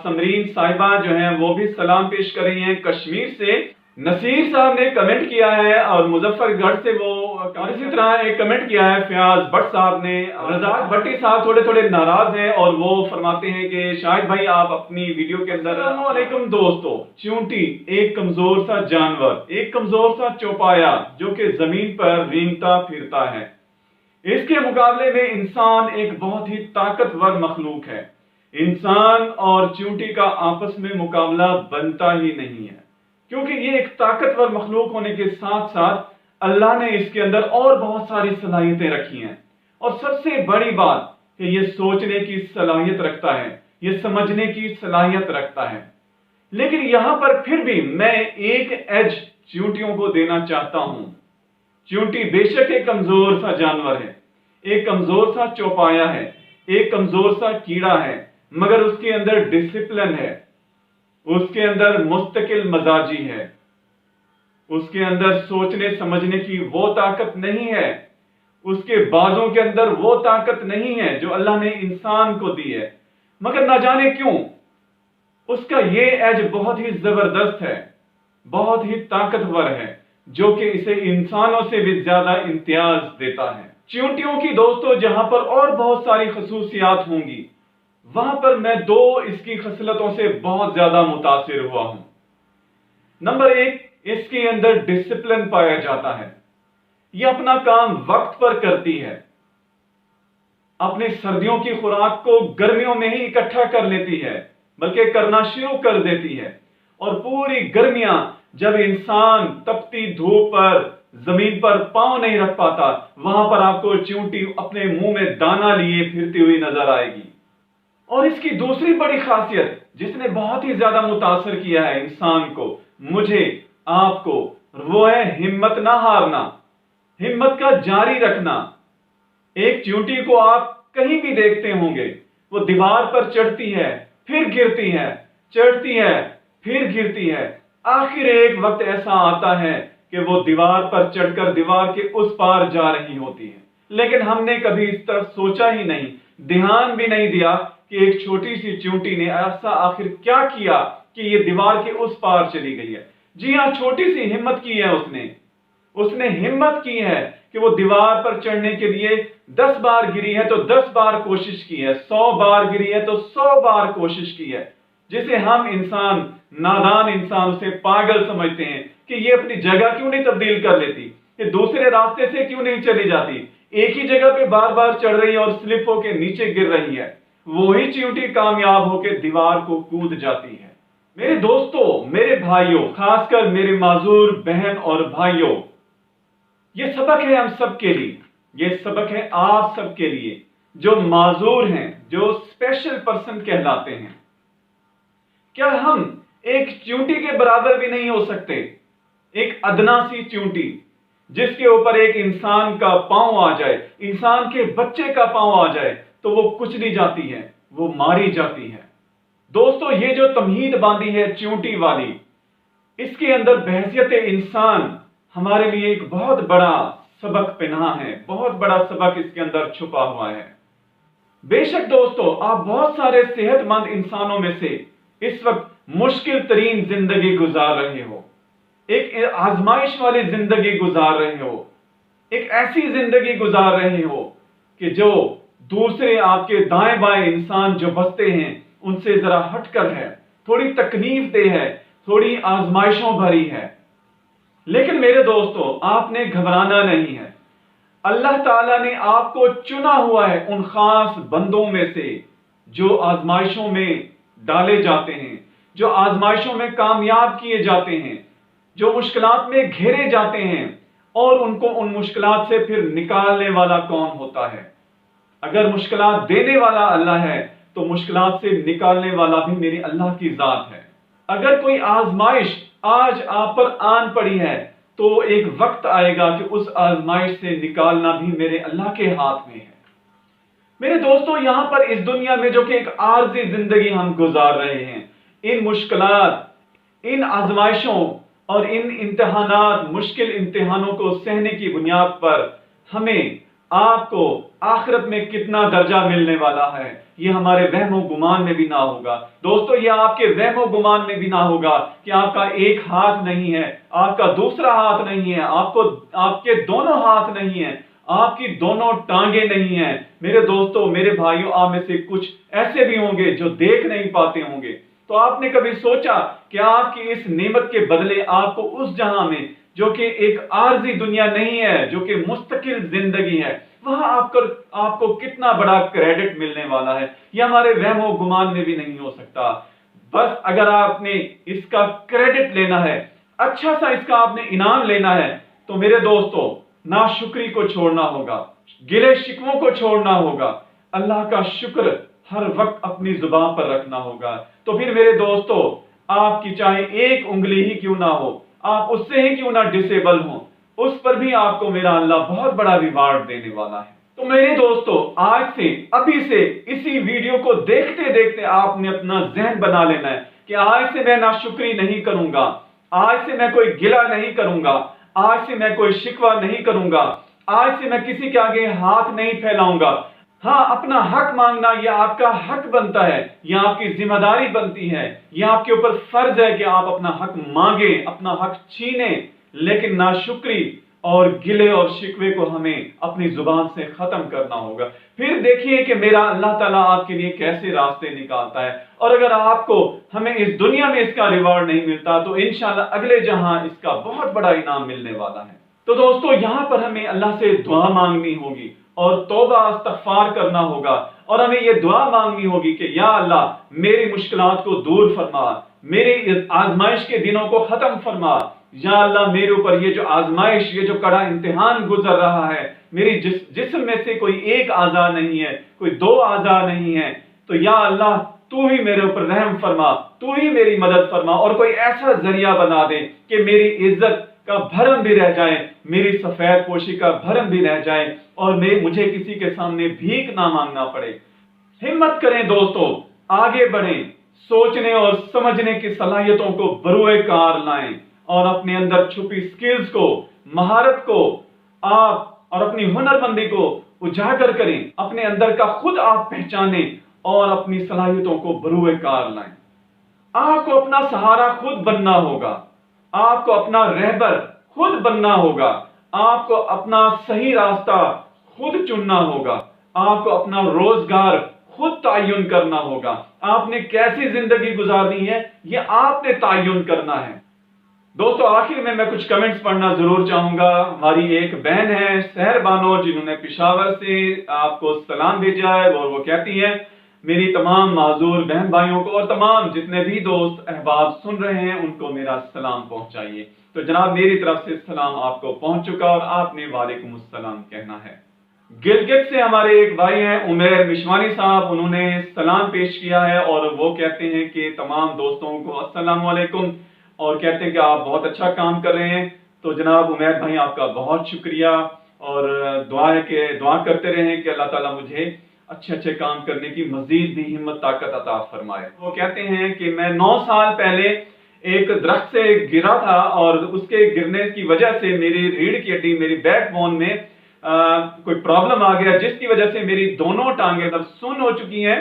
समरीन साहिबा जो हैं वो भी सलाम पेश कर रही हैं कश्मीर से। नसीर साहब ने कमेंट किया है और मुजफ्फरगढ़ से वो, और इसी तरह एक कमेंट किया है फयाज भट्ट साहब ने। रजाक भट्टी साहब थोड़े थोड़े नाराज हैं और वो फरमाते हैं कि शाहिद भाई आप अपनी वीडियो के अंदर। अस्सलामुअलैकुम दोस्तों, चींटी एक कमजोर सा जानवर, एक कमजोर सा चौपाया जो कि जमीन पर रेंगता फिरता है। इसके मुकाबले में इंसान एक बहुत ही ताकतवर मखलूक है। इंसान और चींटी का आपस में मुकाबला बनता ही नहीं है, क्योंकि ये एक ताकतवर मखलूक होने के साथ साथ अल्लाह ने इसके अंदर और बहुत सारी सलाहियतें रखी हैं। और सबसे बड़ी बात कि ये सोचने की सलाहियत रखता है, ये समझने की सलाहियत रखता है। लेकिन यहां पर फिर भी मैं एक एज चींटियों को देना चाहता हूं। चींटी बेशक एक कमजोर सा जानवर है, एक कमजोर सा चौपाया है, एक कमजोर सा कीड़ा है, मगर उसके अंदर डिसिप्लिन है, उसके अंदर मुस्तकिल मजाजी है, उसके अंदर सोचने समझने की वो ताकत नहीं है, उसके बाजों के अंदर वो ताकत नहीं है जो अल्लाह ने इंसान को दी है। मगर ना जाने क्यों उसका ये एज बहुत ही जबरदस्त है, बहुत ही ताकतवर है, जो कि इसे इंसानों से भी ज्यादा इम्तियाज देता है। चींटियों की दोस्तों जहां पर और बहुत सारी खसूसियात होंगी, वहां पर मैं दो इसकी खसलतों से बहुत ज्यादा मुतासिर हुआ हूं। नंबर एक, इसके अंदर डिसिप्लिन पाया जाता है। यह अपना काम वक्त पर करती है, अपनी सर्दियों की खुराक को गर्मियों में ही इकट्ठा कर लेती है, बल्कि करना शुरू कर देती है। और पूरी गर्मियां जब इंसान तपती धूप पर जमीन पर पांव नहीं रख पाता, वहां पर आपको चींटी अपने मुंह में दाना लिए फिरती हुई नजर आएगी। और इसकी दूसरी बड़ी खासियत जिसने बहुत ही ज्यादा मुतासर किया है इंसान को, मुझे, आपको, वो है हिम्मत ना हारना, हिम्मत का जारी रखना। एक चींटी को आप कहीं भी देखते होंगे, वो दीवार पर चढ़ती है, फिर गिरती है, चढ़ती है, फिर गिरती है। आखिर एक वक्त ऐसा आता है कि वो दीवार पर चढ़कर दीवार के उस पार जा रही होती है। लेकिन हमने कभी इस तरफ सोचा ही नहीं, ध्यान भी नहीं दिया कि एक छोटी सी चींटी ने ऐसा आखिर क्या किया कि ये दीवार के उस पार चली गई है। जी हां, छोटी सी हिम्मत की है उसने हिम्मत की है कि वो दीवार पर चढ़ने के लिए 10 बार गिरी है तो 10 बार कोशिश की है, 100 बार गिरी है तो 100 बार कोशिश की है। जिसे हम इंसान, नादान इंसान, उसे पागल समझते हैं कि ये अपनी जगह क्यों नहीं तब्दील कर लेती, ये दूसरे रास्ते से क्यों नहीं चली जाती, एक ही जगह पे बार बार चढ़ रही है और स्लिप होके नीचे गिर रही है। वही चींटी कामयाब होकर दीवार को कूद जाती है। मेरे दोस्तों, मेरे भाइयों, खासकर मेरे माजूर बहन और भाइयों, ये सबक है हम सबके लिए, ये सबक है आप सबके लिए जो माजूर हैं, जो स्पेशल पर्सन कहलाते हैं। क्या हम एक चींटी के बराबर भी नहीं हो सकते? एक अदना सी चींटी जिसके ऊपर एक इंसान का पांव आ जाए, इंसान के बच्चे का पांव आ जाए तो वो कुचली नहीं जाती है, वो मारी जाती है। दोस्तों, ये जो तमहीद बांधी है चींटी वाली, इसके अंदर बहसियत इंसान हमारे लिए एक बहुत बड़ा सबक पिन्हा है, बहुत बड़ा सबक इसके अंदर छुपा हुआ है। बेशक दोस्तों, आप बहुत सारे सेहतमंद इंसानों में से इस वक्त मुश्किल तरीन जिंदगी गुजार रहे हो, एक आजमाइश वाली जिंदगी गुजार रहे हो, एक ऐसी जिंदगी गुजार रहे हो कि जो दूसरे आपके दाएं बाएं इंसान जो बसते हैं उनसे जरा हटकर है, थोड़ी तकलीफ दे है, थोड़ी आजमाइशों भरी है। लेकिन मेरे दोस्तों, आपने घबराना नहीं है। अल्लाह ताला ने आपको चुना हुआ है उन खास बंदों में से जो आजमाइशों में डाले जाते हैं, जो आजमाइशों में कामयाब किए जाते हैं, जो मुश्किलात में घेरे जाते हैं। और उनको उन मुश्किलात से फिर निकालने वाला कौन होता है? अगर मुश्किलात देने वाला अल्लाह है तो मुश्किलात से निकालने वाला भी मेरी अल्लाह की जात है। अगर कोई आजमाइश आज आप पर आन पड़ी है तो एक वक्त आएगा कि उस आजमाइश से निकालना भी मेरे अल्लाह के हाथ में है। मेरे दोस्तों, यहां पर इस दुनिया में जो कि एक आर्जी जिंदगी हम गुजार रहे हैं, इन मुश्किलात, इन आजमाइशों और इन इम्तिहानात, मुश्किल इम्तिहानों को सहने की बुनियाद पर हमें आपको आखिरत में कितना दर्जा मिलने वाला है, ये हमारे वहम व गुमान में भी ना होगा। दोस्तों, ये आपके वहम व गुमान में भी ना होगा कि आपका एक हाथ नहीं है, आपका दूसरा हाथ नहीं है, आपके दोनों हाथ नहीं है, आपकी दोनों टांगे नहीं हैं। मेरे दोस्तों, मेरे भाइयों, आप में से कुछ ऐसे भी होंगे जो देख नहीं पाते होंगे। तो आपने कभी सोचा कि आपकी इस नेमत के बदले आपको उस जहां में, जो कि एक आर्जी दुनिया नहीं है, जो कि मुस्तकिल जिंदगी है, वहां आपको कितना बड़ा क्रेडिट मिलने वाला है, ये हमारे वहम व गुमान में भी नहीं हो सकता। बस अगर आपने इसका क्रेडिट लेना है, अच्छा सा इसका आपने इनाम लेना है, तो मेरे दोस्तों, नाशुक्री को छोड़ना होगा, गिले शिकवों को छोड़ना होगा, अल्लाह का शुक्र हर वक्त अपनी जुबान पर रखना होगा। तो फिर मेरे दोस्तों, आपकी चाहे एक उंगली ही क्यों ना हो, आप उससे ही क्यों ना डिसेबल हो, उस पर भी आपको मेरा अल्लाह बहुत बड़ा रिवार्ड देने वाला है। तो मेरे दोस्तों, आज से, अभी से, इसी वीडियो को देखते देखते आपने अपना जहन बना लेना है कि आज से मैं नाशुक्री नहीं करूंगा, आज से मैं कोई गिला नहीं करूंगा, आज से मैं कोई शिकवा नहीं करूंगा, आज से मैं किसी के आगे हाथ नहीं फैलाऊंगा। हाँ, अपना हक मांगना यह आपका हक बनता है, यह आपकी जिम्मेदारी बनती है, यह आपके ऊपर फर्ज है कि आप अपना हक मांगे, अपना हक छीने, लेकिन नाशुक्री और गिले और शिकवे को हमें अपनी जुबान से खत्म करना होगा। फिर देखिए कि मेरा अल्लाह ताला आपके लिए कैसे रास्ते निकालता है। और अगर आपको हमें इस दुनिया में इसका रिवार्ड नहीं मिलता, तो इंशाल्लाह अगले जहां इसका बहुत बड़ा इनाम मिलने वाला है। तो दोस्तों, यहां पर हमें अल्लाह से दुआ मांगनी होगी और तौबा इस्तग़फ़ार करना होगा, और हमें ये दुआ मांगनी होगी कि या अल्लाह, मेरी मुश्किलात को दूर फरमा, मेरी इस आजमाइश के दिनों को खत्म फरमा। या अल्लाह, मेरे ऊपर ये जो आजमाइश, ये जो कड़ा इम्तिहान गुजर रहा है, मेरी जिस्म में से कोई एक आज़ा नहीं है, कोई दो आज़ा नहीं है, तो या अल्लाह, तू ही मेरे ऊपर रहम फरमा, तू ही मेरी मदद फरमा, और कोई ऐसा जरिया बना दे कि मेरी इज्जत का भरम भी रह जाए, मेरी सफेद पोशी का भरम भी रह जाए, और मुझे किसी के सामने भीख ना मांगना पड़े। हिम्मत करें दोस्तों, आगे बढ़ें, सोचने और समझने की सलाहियतों को बरूए कार लाएं, और अपने अंदर छुपी स्किल्स को, महारत को आप और अपनी हुनरमंदी को उजागर करें, अपने अंदर का खुद आप पहचानें और अपनी सलाहियतों को बरूए कार लाएं। आपको अपना सहारा खुद बनना होगा, आपको अपना रहबर खुद बनना होगा, आपको अपना सही रास्ता खुद चुनना होगा, आपको अपना रोजगार खुद तायुन करना होगा। आपने कैसी जिंदगी गुजारनी है, यह आपने तायुन करना है। दोस्तों, आखिर में मैं कुछ कमेंट्स पढ़ना जरूर चाहूंगा। हमारी एक बहन है सहर बानो, जिन्होंने पेशावर से आपको सलाम भेजा है, और वो कहती है, मेरी तमाम माजूर बहन भाइयों को और तमाम जितने भी दोस्त अहबाब सुन रहे हैं, उनको मेरा सलाम पहुंचाइए। तो जनाब, मेरी तरफ से सलाम आपको पहुंच चुका, और आपने वालेकुम अस्सलाम कहना है। गिलगित से हमारे एक भाई हैं उमेर मिशवानी साहब, उन्होंने सलाम पेश किया है, और वो कहते हैं कि तमाम दोस्तों को अस्सलाम वालेकुम, और कहते हैं कि आप बहुत अच्छा काम कर रहे हैं। तो जनाब उमेर भाई, आपका बहुत शुक्रिया, और दुआ है कि दुआ करते रहें कि अल्लाह ताला मुझे अच्छे अच्छे काम करने की मजीद भी हिम्मत ताकत अता फरमाए। वो कहते हैं कि मैं 9 साल पहले एक दरख्त से गिरा था, और उसके गिरने की वजह से मेरी रीढ़ की हड्डी, मेरी बैकबोन में कोई प्रॉब्लम आ गया, जिसकी वजह से मेरी दोनों टांगें अब सुन्न हो चुकी हैं,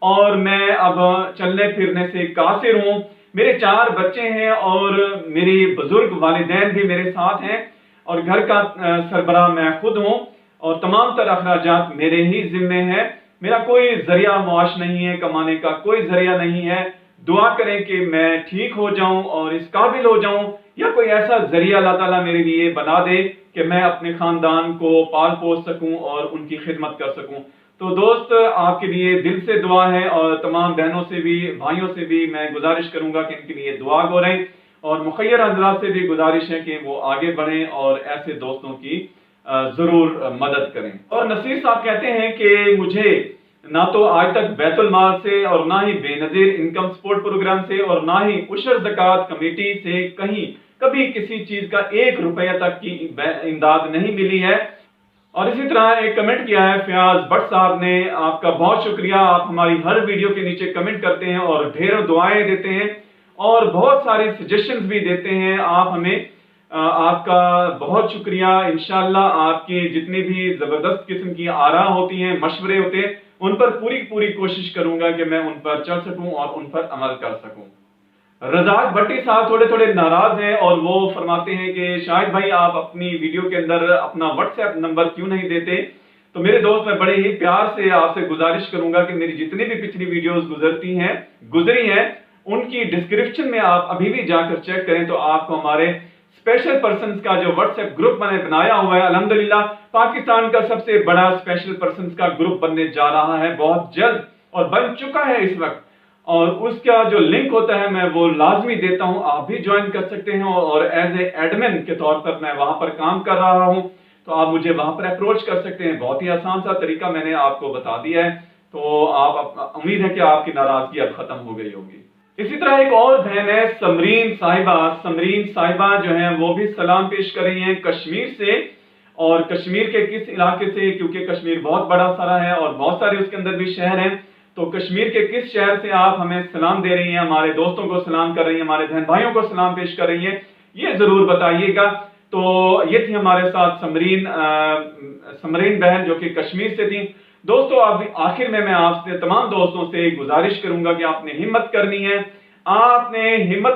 और मैं अब चलने फिरने से कासिर हूँ। मेरे 4 बच्चे हैं, और मेरी बुजुर्ग वालिदैन भी मेरे साथ हैं, और घर का सरबराह मैं खुद हूँ, और तमाम तरह अखराजात मेरे ही जिम्मे हैं। मेरा कोई जरिया मुआश नहीं है, कमाने का कोई जरिया नहीं है। दुआ करें कि मैं ठीक हो जाऊं और इस काबिल हो जाऊं, या कोई ऐसा जरिया अल्लाह ताला मेरे लिए बना दे कि मैं अपने खानदान को पाल पोस सकूं और उनकी खिदमत कर सकूं। तो दोस्त, आपके लिए दिल से दुआ है, और तमाम बहनों से भी, भाइयों से भी मैं गुजारिश करूंगा कि इनके लिए दुआ करें, और मुखय्यर हजरात से भी गुजारिश है कि वो आगे बढ़ें और ऐसे दोस्तों की जरूर मदद करें। और नसीर साहब कहते हैं कि मुझे ना तो आज तक बैतुल माल से, और ना ही बेनजीर इनकम सपोर्ट प्रोग्राम से, और ना ही उशर ज़कात कमेटी से कभी किसी चीज का 1 रुपया तक की इमदाद नहीं मिली है। और इसी तरह एक कमेंट किया है फयाज भट्ट साहब ने, आपका बहुत शुक्रिया, आप हमारी हर वीडियो के नीचे कमेंट करते हैं और ढेरों दुआएं देते हैं, और बहुत सारे सजेशंस भी देते हैं। आप हमें आपका बहुत शुक्रिया। इंशाल्लाह आपकी जितनी भी जबरदस्त किस्म की आरा होती हैं, मशवरे होते हैं, उन पर पूरी कोशिश करूंगा कि मैं उन पर चल सकूं और उन पर अमल कर सकूं। रज़ाक भट्टी साहब थोड़े नाराज हैं और वो फरमाते हैं कि शाहिद भाई आप अपनी वीडियो के अंदर अपना व्हाट्सएप नंबर क्यों नहीं देते। तो मेरे दोस्त, मैं बड़े ही प्यार से आपसे गुजारिश करूंगा कि मेरी जितनी भी पिछली वीडियोस गुजरी हैं उनकी डिस्क्रिप्शन में आप अभी भी जाकर चेक करें तो आपको हमारे स्पेशल पर्सन्स का जो व्हाट्सएप ग्रुप मैंने बनाया हुआ है, अल्हम्दुलिल्लाह पाकिस्तान का सबसे बड़ा स्पेशल पर्सन्स का ग्रुप बनने जा रहा है बहुत जल्द, और बन चुका है इस वक्त। और उसका जो लिंक होता है मैं वो लाजमी देता हूं, आप भी ज्वाइन कर सकते हैं। और एज ए एडमिन के तौर पर मैं वहां पर काम कर रहा हूं, तो आप मुझे वहां पर अप्रोच कर सकते हैं। बहुत ही आसान सा तरीका मैंने आपको बता दिया है, तो आप उम्मीद है कि आपकी नाराजगी अब खत्म हो गई होगी। इसी तरह एक और बहन है समरीन साहिबा जो है वो भी सलाम पेश कर रही हैं कश्मीर से। और कश्मीर के किस इलाके से, क्योंकि कश्मीर बहुत बड़ा सारा है और बहुत सारे उसके अंदर भी शहर हैं, तो कश्मीर के किस शहर से आप हमें सलाम दे रही हैं, हमारे दोस्तों को सलाम कर रही हैं, हमारे बहन भाइयों को सलाम पेश कर रही हैं, ये जरूर बताइएगा। तो ये थी हमारे साथ समरीन बहन जो कि कश्मीर से थी। दोस्तों, अब आखिर में मैं आपसे तमाम दोस्तों से गुजारिश करूंगा कि आपने हिम्मत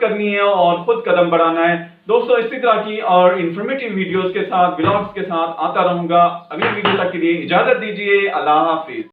करनी है और खुद कदम बढ़ाना है। दोस्तों, इसी तरह की और इंफॉर्मेटिव वीडियोस के साथ, ब्लॉग्स के साथ आता रहूंगा। अगली वीडियो तक के लिए इजाजत दीजिए। अल्लाह हाफिज।